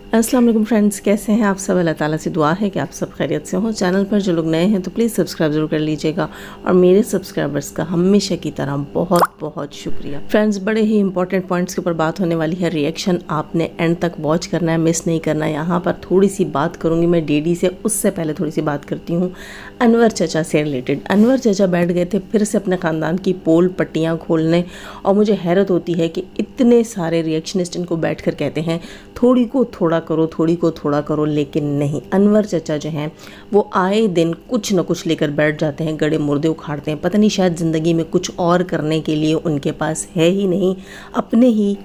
अस्सलाम वालेकुम फ्रेंड्स, कैसे हैं आप सब। अल्लाह ताला से दुआ है कि आप सब खैरियत से हों। चैनल पर जो लोग नए हैं तो प्लीज़ सब्सक्राइब ज़रूर कर लीजिएगा और मेरे सब्सक्राइबर्स का हमेशा की तरह बहुत बहुत शुक्रिया। फ्रेंड्स, बड़े ही इंपॉर्टेंट पॉइंट्स के ऊपर बात होने वाली है। रिएक्शन आपने एंड तक वॉच करना है, मिस नहीं करना है। यहाँ पर थोड़ी सी बात करूँगी मैं डीडी से, उससे पहले थोड़ी सी बात करती हूँ अनवर चचा से रिलेटेड। अनवर चचा बैठ गए थे फिर से अपने ख़ानदान की पोल पट्टियाँ खोलने, और मुझे हैरत होती है कि इतने सारे रिएक्शनिस्ट इनको बैठ कर कहते हैं थोड़ी को थोड़ा करो, थोड़ी को थोड़ा करो, लेकिन नहीं। अनवर चचा जो हैं वो आए दिन कुछ न कुछ लेकर बैठ जाते हैं, गड़े मुर्दे उखाड़ते हैं। पता नहीं शायद ज़िंदगी में कुछ और करने के लिए उनके पास है ही नहीं। अपने ही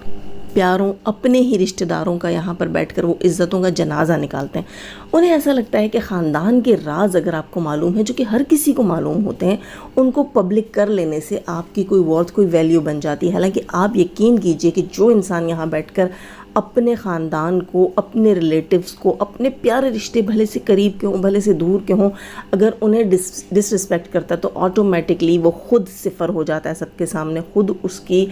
प्यारों, अपने ही रिश्तेदारों का यहाँ पर बैठकर वो इज़्ज़तों का जनाजा निकालते हैं। उन्हें ऐसा लगता है कि ख़ानदान के राज अगर आपको मालूम है, जो कि हर किसी को मालूम होते हैं, उनको पब्लिक कर लेने से आपकी कोई वर्थ, कोई वैल्यू बन जाती है। हालांकि आप यकीन कीजिए कि जो इंसान यहाँ बैठकर अपने ख़ानदान को, अपने रिलेटिव्स को, अपने प्यारे रिश्ते भले से करीब के हों भले से दूर के हों, अगर उन्हें डिसरिस्पेक्ट करता है तो ऑटोमेटिकली वो खुद सिफर हो जाता है सबके सामने। खुद उसकी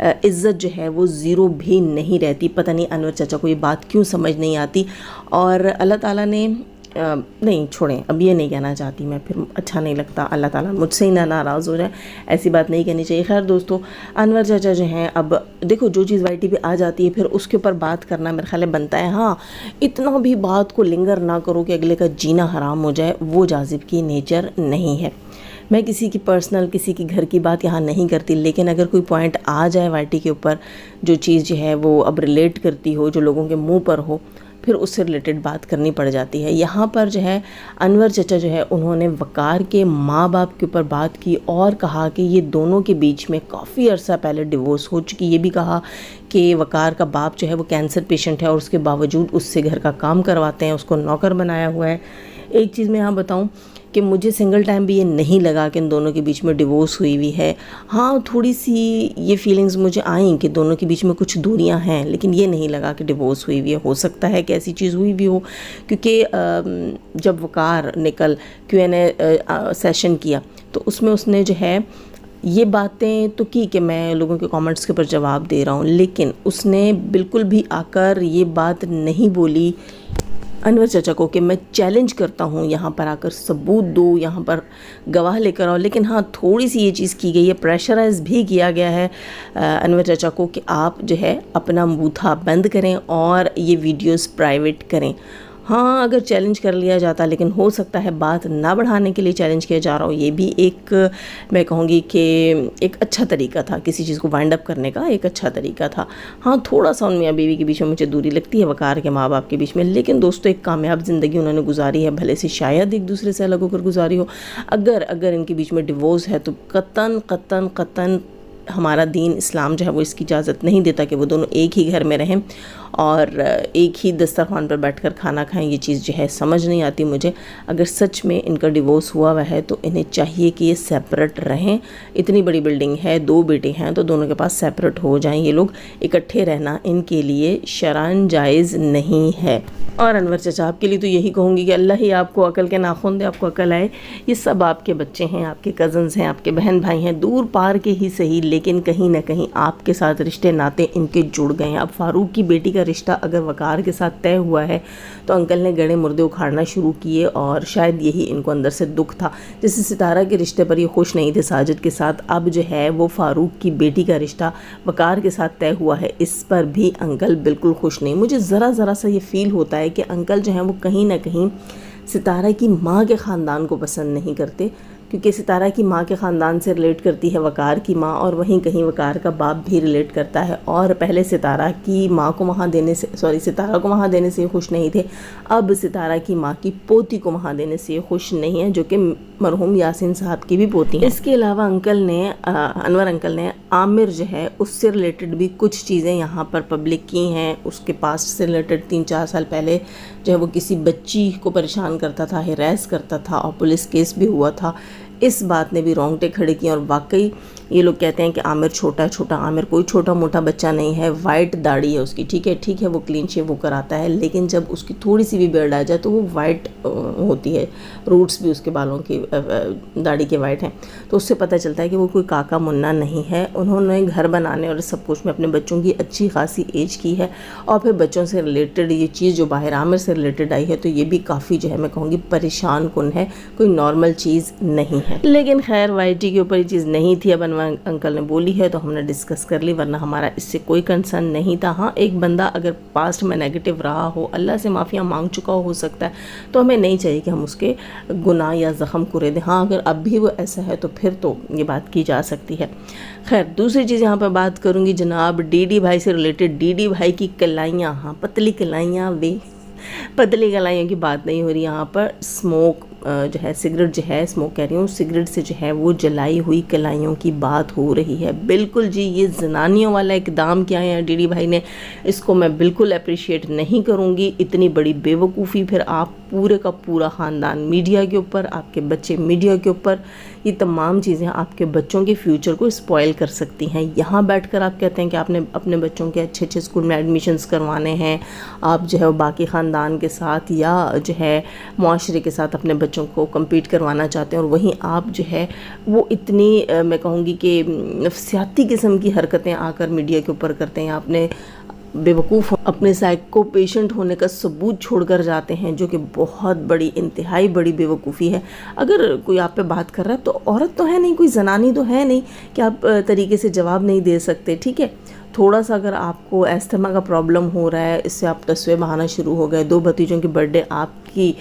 इज़्ज़त जो है वो ज़ीरो भी नहीं रहती। पता नहीं अनवर चाचा को ये बात क्यों समझ नहीं आती। और अल्लाह ताला ने नहीं छोड़ें, अब ये नहीं कहना चाहती मैं, फिर अच्छा नहीं लगता, अल्लाह ताला मुझसे ही ना नाराज़ हो जाए, ऐसी बात नहीं कहनी चाहिए। खैर दोस्तों, अनवर चाचा जो हैं, अब देखो जो चीज़ वाईटी पे आ जाती है फिर उसके ऊपर बात करना मेरे ख्याल बनता है। हाँ, इतना भी बात को लिंगर ना करो कि अगले का जीना हराम हो जाए, वो जाजिब की नेचर नहीं है। मैं किसी की पर्सनल, किसी की घर की बात यहाँ नहीं करती, लेकिन अगर कोई पॉइंट आ जाए वाईटी के ऊपर, जो चीज़ जो है वो अब रिलेट करती हो, जो लोगों के मुंह पर हो, फिर उससे रिलेटेड बात करनी पड़ जाती है। यहाँ पर जो है अनवर चचा जो है उन्होंने वकार के माँ बाप के ऊपर बात की और कहा कि ये दोनों के बीच में काफ़ी अरसा पहले डिवोर्स हो चुकी। ये भी कहा कि वकार का बाप जो है वो कैंसर पेशेंट है और उसके बावजूद उससे घर का काम करवाते हैं, उसको नौकर बनाया हुआ है। एक चीज़ मैं यहाँ बताऊँ कि मुझे सिंगल टाइम भी ये नहीं लगा कि इन दोनों के बीच में डिवोर्स हुई हुई है। हाँ, थोड़ी सी ये फीलिंग्स मुझे आई कि दोनों के बीच में कुछ दूरियां हैं, लेकिन ये नहीं लगा कि डिवोर्स हुई हुई है। हो सकता है कि ऐसी चीज़ हुई भी हो, क्योंकि जब वकार ने कल Q&A सेशन किया तो उसमें उसने जो है ये बातें तो की कि मैं लोगों के कमेंट्स के ऊपर जवाब दे रहा हूँ, लेकिन उसने बिल्कुल भी आकर ये बात नहीं बोली अनवर चचा को कि मैं चैलेंज करता हूँ, यहाँ पर आकर सबूत दो, यहाँ पर गवाह लेकर आओ। लेकिन हाँ, थोड़ी सी ये चीज़ की गई है, प्रेशराइज भी किया गया है अनवर चचा को कि आप जो है अपना बूथा बंद करें और ये वीडियोस प्राइवेट करें। हाँ, अगर चैलेंज कर लिया जाता, लेकिन हो सकता है बात ना बढ़ाने के लिए चैलेंज किया जा रहा हो। ये भी एक, मैं कहूँगी कि एक अच्छा तरीका था, किसी चीज़ को वाइंड अप करने का एक अच्छा तरीका था। हाँ, थोड़ा सा उन मियाँ बीवी के बीच में मुझे दूरी लगती है, वकार के माँ बाप के बीच में, लेकिन दोस्तों एक कामयाब ज़िंदगी उन्होंने गुजारी है, भले से शायद एक दूसरे से अलग होकर गुजारी हो। अगर इनके बीच में डिवोर्स है तो कतन हमारा दीन इस्लाम जो है वो इसकी इजाज़त नहीं देता कि वो दोनों एक ही घर में रहें और एक ही दस्तरखान पर बैठकर खाना खाएं। ये चीज़ जो है समझ नहीं आती मुझे। अगर सच में इनका डिवोर्स हुआ हुआ है तो इन्हें चाहिए कि ये सेपरेट रहें। इतनी बड़ी बिल्डिंग है, 2 बेटे हैं, तो दोनों के पास सेपरेट हो जाएं। ये लोग इकट्ठे रहना इनके लिए शरअन जायज़ नहीं है। और अनवर चचा, आपके लिए तो यही कहूँगी कि अल्लाह ही आपको अकल के नाखून दे, आपको अकल आए। ये सब आपके बच्चे हैं, आपके कज़न्स हैं, आपके बहन भाई हैं, दूर पार के ही सही, लेकिन कहीं ना कहीं आपके साथ रिश्ते नाते इनके जुड़ गए हैं। अब फारूक की बेटी का रिश्ता अगर वकार के साथ तय हुआ है तो अंकल ने गड़े मुर्दे उखाड़ना शुरू किए, और शायद यही इनको अंदर से दुख था। जैसे सितारा के रिश्ते पर ये खुश नहीं थे साजिद के साथ, अब जो है वो फारूक की बेटी का रिश्ता वकार के साथ तय हुआ है, इस पर भी अंकल बिल्कुल खुश नहीं। मुझे ज़रा सा ये फील होता है कि अंकल जो हैं वो कहीं ना कहीं सितारा की माँ के ख़ानदान को पसंद नहीं करते, क्योंकि सितारा की माँ के ख़ानदान से रिलेट करती है वकार की माँ, और वहीं कहीं वकार का बाप भी रिलेट करता है। और पहले सितारा की माँ को वहाँ देने से, सितारा को वहाँ देने से खुश नहीं थे, अब सितारा की माँ की पोती को वहाँ देने से खुश नहीं है, जो कि मरहूम यासीन साहब की भी पोती है। इसके अलावा अनवर अंकल ने आमिर जो है उससे रिलेटेड भी कुछ चीज़ें यहाँ पर पब्लिक की हैं। उसके पास से रिलेटेड 3-4 साल पहले जो है वो किसी बच्ची को परेशान करता था, हिरास करता था, और पुलिस केस भी हुआ था। इस बात ने भी रोंगटे खड़े किए। और वाकई ये लोग कहते हैं कि आमिर छोटा छोटा, आमिर कोई छोटा मोटा बच्चा नहीं है, वाइट दाढ़ी है उसकी, ठीक है वो क्लीन शेव वो कराता है, लेकिन जब उसकी थोड़ी सी भी बियर्ड आ जाए तो वो वाइट होती है, रूट्स भी उसके बालों की दाढ़ी के वाइट हैं, तो उससे पता चलता है कि वो कोई काका मुन्ना नहीं है। उन्होंने घर बनाने और सब कुछ में अपने बच्चों की अच्छी खासी एज की है, और फिर बच्चों से रिलेटेड ये चीज़ जो बाहर आमिर से रिलेटेड आई है तो ये भी काफ़ी जो है मैं कहूँगी परेशान कुन है, कोई नॉर्मल चीज़ नहीं है। लेकिन खैर वाईटी के ऊपर ये चीज़ नहीं थी, अब अंकल ने बोली है तो हमने डिस्कस कर ली, वरना हमारा इससे कोई कंसर्न नहीं था। हाँ, एक बंदा अगर पास्ट में नेगेटिव रहा हो, अल्लाह से माफ़िया मांग चुका हो सकता है, तो हमें नहीं चाहिए कि हम उसके गुनाह या ज़ख्म कुरे दें। हाँ, अगर अब भी वो ऐसा है तो फिर तो ये बात की जा सकती है। खैर दूसरी चीज़ यहाँ पर बात करूँगी जनाब डीडी भाई से रिलेटेड। डीडी भाई की कलाइयाँ, हाँ पतली कलाइयाँ, वे पतली कलाइयों की बात नहीं हो रही यहाँ पर, स्मोक जो है सिगरेट जो है, स्मोक कह रही हूँ, सिगरेट से जो है वो जलाई हुई कलाइयों की बात हो रही है। बिल्कुल जी, ये जनानियों वाला इकदाम किया है डीडी भाई ने, इसको मैं बिल्कुल अप्रिशिएट नहीं करूँगी। इतनी बड़ी बेवकूफ़ी, फिर आप पूरे का पूरा ख़ानदान मीडिया के ऊपर, आपके बच्चे मीडिया के ऊपर, ये तमाम चीज़ें आपके बच्चों के फ्यूचर को स्पॉइल कर सकती हैं। यहाँ बैठकर आप कहते हैं कि आपने अपने बच्चों के अच्छे अच्छे स्कूल में एडमिशन्स करवाने हैं, आप जो है वो बाकी ख़ानदान के साथ या जो है मुआशरे के साथ अपने बच्चों को कम्पीट करवाना चाहते हैं, और वहीं आप जो है वो इतनी मैं कहूँगी कि नफसियाती किस्म की हरकतें आकर मीडिया के ऊपर करते हैं। आपने बेवकूफ़ अपने साइको पेशेंट होने का सबूत छोड़कर जाते हैं, जो कि बहुत बड़ी इंतहाई बड़ी बेवकूफ़ी है। अगर कोई आप पे बात कर रहा है तो औरत तो है नहीं, कोई जनानी तो है नहीं कि आप तरीके से जवाब नहीं दे सकते, ठीक है। थोड़ा सा अगर आपको एस्थमा का प्रॉब्लम हो रहा है, इससे आप तस्वीर बहाना शुरू हो गए, 2 भतीजों की बर्थडे आपकी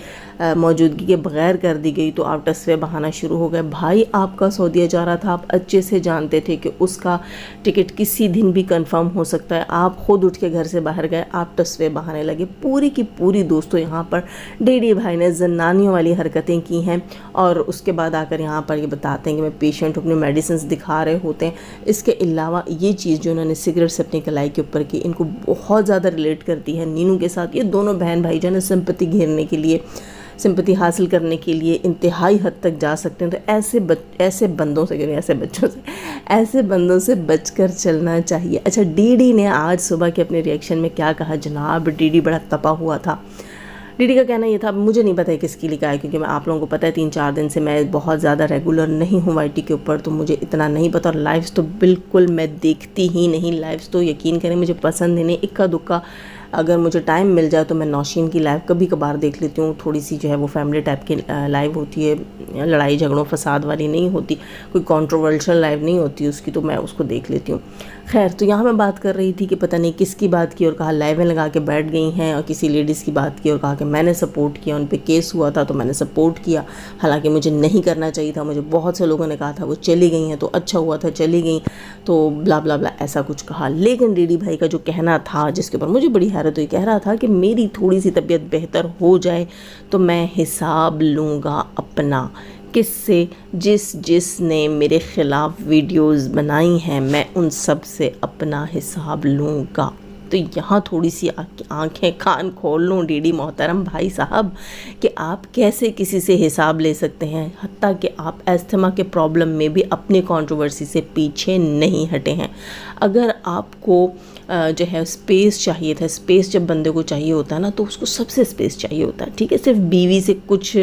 मौजूदगी के बगैर कर दी गई तो आप तस्वीर बहाना शुरू हो गए। भाई आपका सऊदीया जा रहा था, आप अच्छे से जानते थे कि उसका टिकट किसी दिन भी कंफर्म हो सकता है, आप खुद उठ के घर से बाहर गए, आप तस्वीर बहाने लगे। पूरी की पूरी दोस्तों यहाँ पर डीडी भाई ने जनानियों वाली हरकतें की हैं, और उसके बाद आकर यहाँ पर ये बताते हैं कि मैं पेशेंट हूँ, अपने मेडिसिन दिखा रहे होते हैं। इसके अलावा ये चीज़ जो उन्होंने सिगरेट से अपनी कलाई के ऊपर की, इनको बहुत ज़्यादा रिलेट करती है नीनू के साथ। ये दोनों बहन भाई जो है सिंपैथी घेरने के लिए, सिंपैथी हासिल करने के लिए इंतहाई हद तक जा सकते हैं। तो ऐसे बंदों से, ऐसे बच्चों से, ऐसे बंदों से बचकर चलना चाहिए। अच्छा, डीडी ने आज सुबह के अपने रिएक्शन में क्या कहा जनाब, डीडी बड़ा तपा हुआ था। डीडी का कहना ये था, मुझे नहीं पता है किसकी लिखा है, क्योंकि मैं आप लोगों को पता है 3-4 दिन से मैं बहुत ज़्यादा रेगुलर नहीं हूँ वाईटी के ऊपर, तो मुझे इतना नहीं पता। और लाइव्स तो बिल्कुल मैं देखती ही नहीं, लाइव्स तो यकीन करें मुझे पसंद ही नहीं। इक्का दुक्का अगर मुझे टाइम मिल जाए तो मैं नौशीन की लाइव कभी कभार देख लेती हूँ, थोड़ी सी जो है वो फैमिली टाइप की लाइव होती है, लड़ाई झगड़ों फसाद वाली नहीं होती, कोई कंट्रोवर्शियल लाइव नहीं होती उसकी, तो मैं उसको देख लेती हूँ। खैर, तो यहाँ मैं बात कर रही थी कि पता नहीं किसकी बात की और कहा लाइवें लगा के बैठ गई हैं, और किसी लेडीज़ की बात की और कहा कि मैंने सपोर्ट किया, उन पे केस हुआ था तो मैंने सपोर्ट किया, हालांकि मुझे नहीं करना चाहिए था। मुझे बहुत से लोगों ने कहा था वो चली गई हैं तो अच्छा हुआ था चली गई, तो ब्ला ब्ला ब्ला ऐसा कुछ कहा। लेकिन डीडी भाई का जो कहना था, जिसके ऊपर मुझे बड़ी हैरत हुई, कह रहा था कि मेरी थोड़ी सी तबीयत बेहतर हो जाए तो मैं हिसाब लूँगा अपना, किससे, जिसने मेरे ख़िलाफ़ वीडियोस बनाई हैं, मैं उन सब से अपना हिसाब लूँगा। तो यहाँ थोड़ी सी आंखें कान खोल लूँ डीडी मोहतरम भाई साहब, कि आप कैसे किसी से हिसाब ले सकते हैं, हत्ता कि आप एस्थमा के प्रॉब्लम में भी अपनी कंट्रोवर्सी से पीछे नहीं हटे हैं। अगर आपको जो है स्पेस चाहिए था, स्पेस जब बंदे को चाहिए होता है ना, तो उसको सबसे स्पेस चाहिए होता है, ठीक है। सिर्फ बीवी से कुछ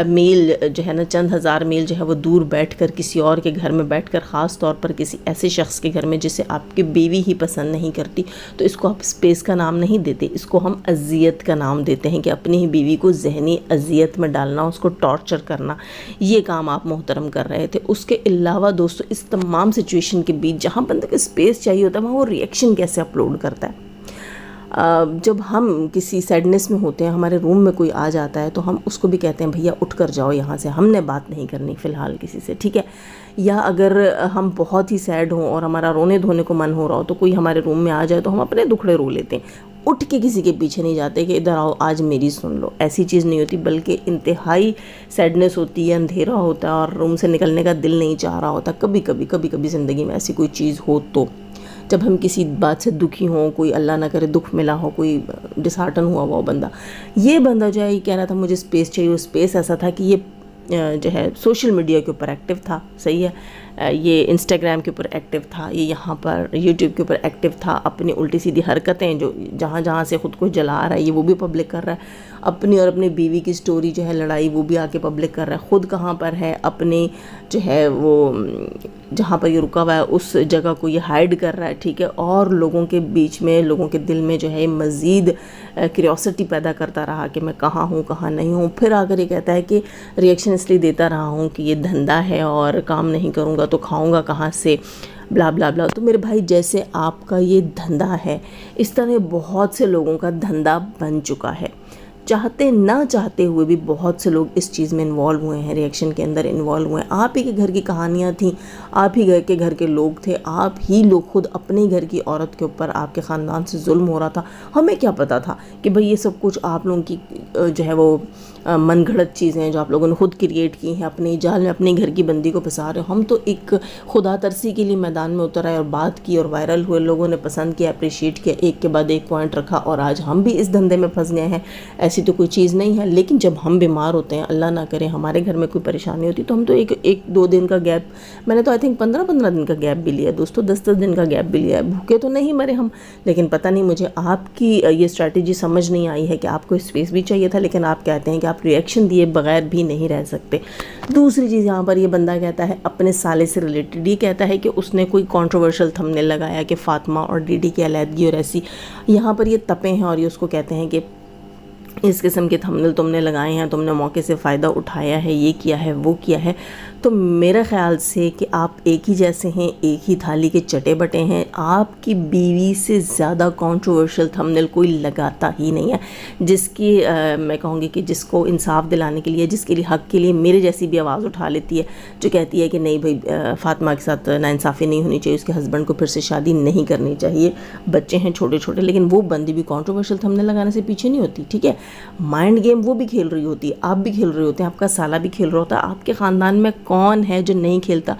मील जो है ना, चंद हज़ार मील जो है वो दूर बैठकर किसी और के घर में बैठकर, ख़ास तौर पर किसी ऐसे शख्स के घर में जिसे आपकी बीवी ही पसंद नहीं करती, तो इसको आप स्पेस का नाम नहीं देते, इसको हम अजियत का नाम देते हैं, कि अपनी ही बीवी को जहनी अजियत में डालना, उसको टॉर्चर करना, ये काम आप मोहतरम कर रहे थे। उसके अलावा दोस्तों, इस तमाम सिचुएशन के बीच जहाँ बंदे को स्पेस चाहिए होता है, वहाँ वो रिएक्शन कैसे अपलोड करता है। जब हम किसी सैडनेस में होते हैं, हमारे रूम में कोई आ जाता है, तो हम उसको भी कहते हैं भैया उठ कर जाओ यहाँ से, हमने बात नहीं करनी फ़िलहाल किसी से, ठीक है। या अगर हम बहुत ही सैड हों और हमारा रोने धोने को मन हो रहा हो, तो कोई हमारे रूम में आ जाए तो हम अपने दुखड़े रो लेते हैं, उठ के किसी के पीछे नहीं जाते कि इधर आओ आज मेरी सुन लो, ऐसी चीज़ नहीं होती। बल्कि इंतहाई सैडनेस होती है, अंधेरा होता है और रूम से निकलने का दिल नहीं चाह रहा होता। कभी कभी ज़िंदगी में ऐसी कोई चीज़ हो, तो जब हम किसी बात से दुखी हों, कोई अल्लाह ना करे दुख मिला हो, कोई डिसहार्टन हुआ हुआ बंदा, ये बंदा जो है ये कह रहा था मुझे स्पेस चाहिए। वो स्पेस ऐसा था कि جو ہے سوشل میڈیا کے اوپر ایکٹیو تھا، صحیح ہے، یہ انسٹاگرام کے اوپر ایکٹیو تھا، یہ یہاں پر یوٹیوب کے اوپر ایکٹیو تھا، اپنی الٹی سیدھی حرکتیں جو جہاں جہاں سے خود کو جلا رہا ہے یہ وہ بھی پبلک کر رہا ہے، اپنی اور اپنی بیوی کی سٹوری جو ہے لڑائی وہ بھی آ کے پبلک کر رہا ہے، خود کہاں پر ہے اپنی جو ہے وہ جہاں پر یہ رکا ہوا ہے اس جگہ کو یہ ہائیڈ کر رہا ہے، ٹھیک ہے، اور لوگوں کے بیچ میں لوگوں کے دل میں جو ہے مزید کیوریوسٹی پیدا کرتا رہا کہ میں کہاں ہوں کہاں نہیں ہوں، پھر آ کر یہ کہتا ہے کہ ریئیکشن اس لیے دیتا رہا ہوں کہ یہ دھندا ہے اور کام نہیں کروں گا تو کھاؤں گا کہاں سے، بلا بلا بلا۔ تو میرے بھائی جیسے آپ کا یہ دھندا ہے اس طرح بہت سے لوگوں کا دھندا بن چکا ہے، چاہتے نہ چاہتے ہوئے بھی بہت سے لوگ اس چیز میں انوالو ہوئے ہیں، ریئیکشن کے اندر انوالو ہوئے ہیں۔ آپ ہی کے گھر کی کہانیاں تھیں، آپ ہی گھر کے لوگ تھے، آپ ہی لوگ خود اپنے گھر کی عورت کے اوپر آپ کے خاندان سے ظلم ہو رہا تھا، ہمیں کیا پتا تھا کہ بھئی یہ سب کچھ آپ لوگوں کی جو ہے وہ من گھڑت چیزیں ہیں جو آپ لوگوں نے خود کریٹ کی ہیں، اپنے جال میں اپنے گھر کی بندی کو پھنسا رہے ہو۔ ہم تو ایک خدا ترسی کے لیے میدان میں اتر آئے اور بات کی اور وائرل ہوئے، لوگوں نے پسند کیا، اپریشیٹ کیا، ایک کے بعد ایک پوائنٹ رکھا اور آج ہم بھی اس دھندے میں پھنس گئے ہیں۔ ایسی تو کوئی چیز نہیں ہے، لیکن جب ہم بیمار ہوتے ہیں، اللہ نہ کرے ہمارے گھر میں کوئی پریشانی ہوتی تو ہم تو ایک دو دن کا گیپ، میں نے تو آئی تھنک 15 دن کا گیپ بھی لیا دوستو، 10 دن کا گیپ بھی لیا ہے، بھوکے تو نہیں مرے ہم، لیکن پتہ نہیں مجھے آپ کی یہ اسٹریٹجی سمجھ نہیں آئی ہے کہ آپ کو اسپیس بھی چاہیے تھا، لیکن آپ کہتے ہیں کہ آپ ریئیکشن دیے بغیر بھی نہیں رہ سکتے۔ دوسری چیز یہاں پر یہ بندہ کہتا ہے اپنے سالے سے ریلیٹڈ، یہ کہتا ہے کہ اس نے کوئی کنٹروورشل تھمبنیل لگایا کہ فاطمہ اور ڈی ڈی کی علیحدگی اور ایسی، یہاں پر یہ تپے ہیں اور یہ اس کو کہتے ہیں کہ اس قسم کے تھمبنیل تم نے لگائے ہیں، تم نے موقع سے فائدہ اٹھایا ہے، یہ کیا ہے وہ کیا ہے۔ تو میرا خیال سے کہ آپ ایک ہی جیسے ہیں، ایک ہی تھالی کے چٹے بٹے ہیں، آپ کی بیوی سے زیادہ کنٹروورشل تھمبنیل کوئی لگاتا ہی نہیں ہے، جس کی میں کہوں گی کہ جس کو انصاف دلانے کے لیے، جس کے لیے حق کے لیے میرے جیسی بھی آواز اٹھا لیتی ہے، جو کہتی ہے کہ نہیں بھائی فاطمہ کے ساتھ ناانصافی نہیں ہونی چاہیے، اس کے ہسبینڈ کو پھر سے شادی نہیں کرنی چاہیے، بچے ہیں چھوٹے چھوٹے، لیکن وہ بندی بھی کنٹروورشل تھمبنیل لگانے سے پیچھے نہیں ہوتی، ٹھیک ہے۔ مائنڈ گیم وہ بھی کھیل رہی ہوتی ہے، آپ بھی کھیل رہے ہوتے ہیں، آپ کا سالہ بھی کھیل رہا ہوتا ہے، آپ کے خاندان میں کون ہے جو نہیں کھیلتا؟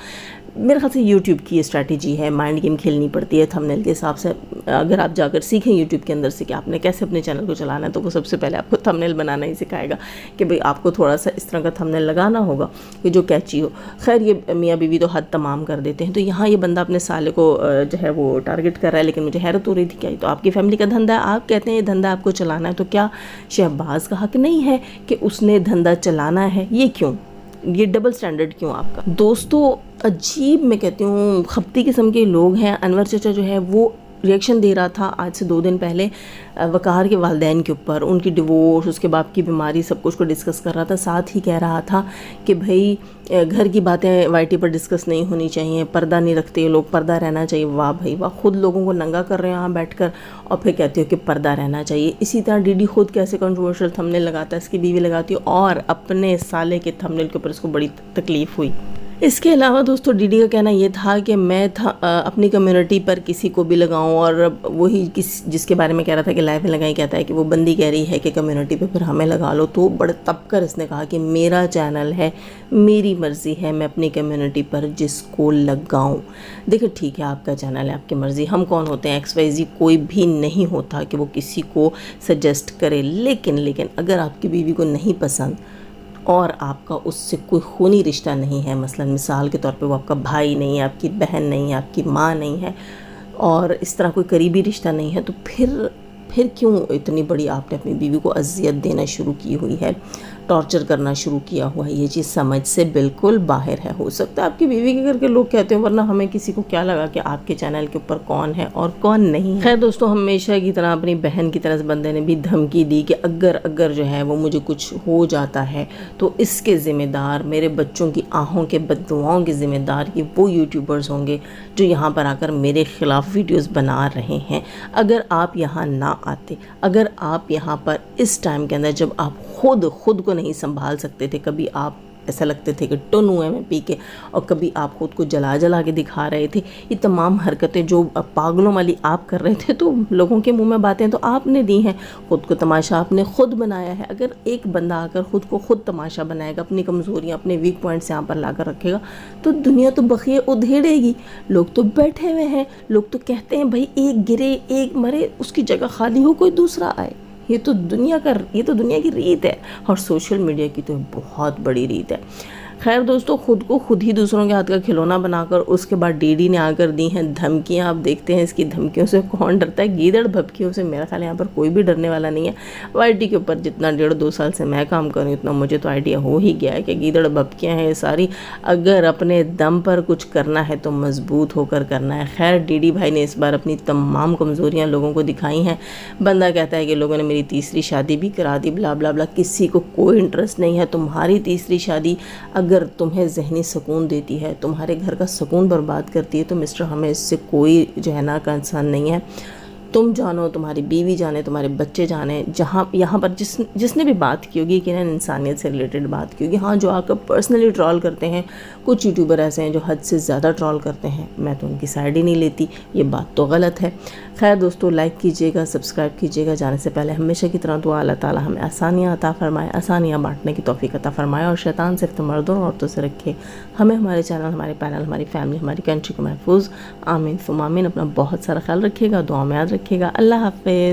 میرے خیال سے یوٹیوب کی اسٹریٹجی ہے، مائنڈ گیم کھیلنی پڑتی ہے تھمبنیل کے حساب سے۔ اگر آپ جا کر سیکھیں یوٹیوب کے اندر سے کہ آپ نے کیسے اپنے چینل کو چلانا ہے، تو وہ سب سے پہلے آپ کو تھمبنیل بنانا ہی سکھائے گا کہ بھئی آپ کو تھوڑا سا اس طرح کا تھمبنیل لگانا ہوگا کہ جو کیچی ہو۔ خیر یہ میاں بیوی تو حد تمام کر دیتے ہیں، تو یہاں یہ بندہ اپنے سالے کو جو ہے وہ ٹارگٹ کر رہا ہے، لیکن مجھے حیرت ہو رہی تھی کیا یہ تو آپ کی فیملی کا دھندا ہے، آپ کہتے ہیں یہ دھندا آپ کو چلانا ہے، تو کیا شہباز کا حق نہیں ہے کہ اس نے دھندا چلانا ہے؟ یہ کیوں، یہ ڈبل سٹینڈرڈ کیوں آپ کا؟ دوستو عجیب میں کہتی ہوں خبتی قسم کے لوگ ہیں۔ انور چچا جو ہے وہ ریئیکشن دے رہا تھا آج سے 2 دن پہلے وقار کے والدین کے اوپر، ان کی ڈیورس، اس کے باپ کی بیماری، سب کچھ کو ڈسکس کر رہا تھا، ساتھ ہی کہہ رہا تھا کہ بھائی گھر کی باتیں وائی ٹی پر ڈسکس نہیں ہونی چاہیے، پردہ نہیں رکھتے لوگ، پردہ رہنا چاہیے۔ واہ بھائی واہ، خود لوگوں کو ننگا کر رہے ہیں یہاں بیٹھ کر اور پھر کہتے ہو کہ پردہ رہنا چاہیے۔ اسی طرح ڈی ڈی خود کیسے کنٹروورشل تھمبنیل لگاتا ہے، اس کی بیوی لگاتی ہے، اور اپنے سالے کے تھمبنیل کے اوپر اس کو بڑی تکلیف ہوئی۔ اس کے علاوہ دوستو ڈی ڈی کا کہنا یہ تھا کہ میں اپنی کمیونٹی پر کسی کو بھی لگاؤں، اور وہی جس کے بارے میں کہہ رہا تھا کہ لائف میں لگائی، کہتا ہے کہ وہ بندی کہہ رہی ہے کہ کمیونٹی پہ پھر ہمیں لگا لو، تو بڑے تب کر اس نے کہا کہ میرا چینل ہے، میری مرضی ہے، میں اپنی کمیونٹی پر جس کو لگاؤں۔ دیکھیں ٹھیک ہے آپ کا چینل ہے، آپ کی مرضی، ہم کون ہوتے ہیں، ایکس وائی زی کوئی بھی نہیں ہوتا کہ وہ کسی کو سجیسٹ کرے، لیکن اگر آپ کی بیوی کو نہیں پسند اور آپ کا اس سے کوئی خونی رشتہ نہیں ہے، مثلا مثال کے طور پہ وہ آپ کا بھائی نہیں ہے، آپ کی بہن نہیں ہے، آپ کی ماں نہیں ہے، اور اس طرح کوئی قریبی رشتہ نہیں ہے، تو پھر کیوں اتنی بڑی آپ نے اپنی بیوی کو اذیت دینا شروع کی ہوئی ہے، ٹارچر کرنا شروع کیا ہوا ہے؟ یہ چیز سمجھ سے بالکل باہر ہے۔ ہو سکتا ہے آپ کی بیوی کے گھر کے لوگ کہتے ہیں، ورنہ ہمیں کسی کو کیا لگا کہ آپ کے چینل کے اوپر کون ہے اور کون نہیں۔ خیر دوستو، ہمیشہ کی طرح اپنی بہن کی طرح اس بندے نے بھی دھمکی دی کہ اگر جو ہے وہ مجھے کچھ ہو جاتا ہے تو اس کے ذمہ دار، میرے بچوں کی آہوں کے بددعاؤں کے ذمہ دار یہ وہ یوٹیوبرز ہوں گے جو یہاں پر آ کر میرے خلاف ویڈیوز بنا رہے ہیں۔ اگر آپ یہاں نہ آتے، اگر آپ یہاں پر اس ٹائم کے اندر جب آپ خود کو نہیں سنبھال سکتے تھے، کبھی آپ ایسا لگتے تھے کہ ٹن ہوئے میں پی کے، اور کبھی آپ خود کو جلا کے دکھا رہے تھے، یہ تمام حرکتیں جو پاگلوں والی آپ کر رہے تھے، تو لوگوں کے منہ میں باتیں تو آپ نے دی ہیں، خود کو تماشا آپ نے خود بنایا ہے۔ اگر ایک بندہ آ کر خود کو خود تماشا بنائے گا، اپنی کمزوریاں، اپنے ویک پوائنٹس یہاں پر لا کر رکھے گا، تو دنیا تو بخیے ادھیڑے گی، لوگ تو بیٹھے ہوئے ہیں، لوگ تو کہتے ہیں بھائی ایک گرے ایک مرے، اس کی جگہ خالی ہو کوئی دوسرا آئے۔ یہ تو دنیا کی ریت ہے، اور سوشل میڈیا کی تو بہت بڑی ریت ہے۔ خیر دوستو، خود کو خود ہی دوسروں کے ہاتھ کا کھلونا بنا کر اس کے بعد ڈی ڈی نے آ کر دی ہیں دھمکیاں۔ آپ دیکھتے ہیں اس کی دھمکیوں سے کون ڈرتا ہے؟ گیدڑ بھبکیوں سے میرا خیال ہے یہاں پر کوئی بھی ڈرنے والا نہیں ہے۔ وائی ٹی کے اوپر جتنا 1.5-2 سال سے میں کام کر رہی ہوں اتنا مجھے تو آئیڈیا ہو ہی گیا ہے کہ گیدڑ بھبکیاں ہیں یہ ساری، اگر اپنے دم پر کچھ کرنا ہے تو مضبوط ہو کر کرنا ہے۔ خیر ڈی ڈی بھائی نے اس بار اپنی تمام کمزوریاں لوگوں کو دکھائی ہیں۔ بندہ کہتا ہے کہ لوگوں نے میری تیسری شادی بھی کرا دی، بلا بلا بلا، کسی کو کوئی انٹرسٹ نہیں ہے۔ تمہاری تیسری شادی اگر تمہیں ذہنی سکون دیتی ہے، تمہارے گھر کا سکون برباد کرتی ہے، تو مسٹر ہمیں اس سے کوئی جہنا کنسرن نہیں ہے۔ تم جانو، تمہاری بیوی جانے، تمہارے بچے جانے، یہاں پر جس نے بھی بات کی ہوگی کہ انسانیت سے ریلیٹڈ بات کی ہوگی۔ ہاں جو آ کر پرسنلی ٹرول کرتے ہیں، کچھ یوٹیوبر ایسے ہیں جو حد سے زیادہ ٹرول کرتے ہیں، میں تو ان کی سائیڈ ہی نہیں لیتی، یہ بات تو غلط ہے۔ خیر دوستو، لائک کیجیے گا، سبسکرائب کیجیے گا، جانے سے پہلے ہمیشہ کی طرح دعا اللہ تعالیٰ ہمیں آسانیاں عطا فرمائے، آسانیاں بانٹنے کی توفیق عطا فرمائے، اور شیطان صرف مردوں اور عورتوں سے رکھے، ہمیں، ہمارے چینل، ہمارے پینل، ہماری فیملی، ہماری کنٹری کو محفوظ۔ آمین ثم آمین۔ اپنا بہت سارا خیال رکھیے گا، دعا میں یاد رکھیے گا۔ اللہ حافظ۔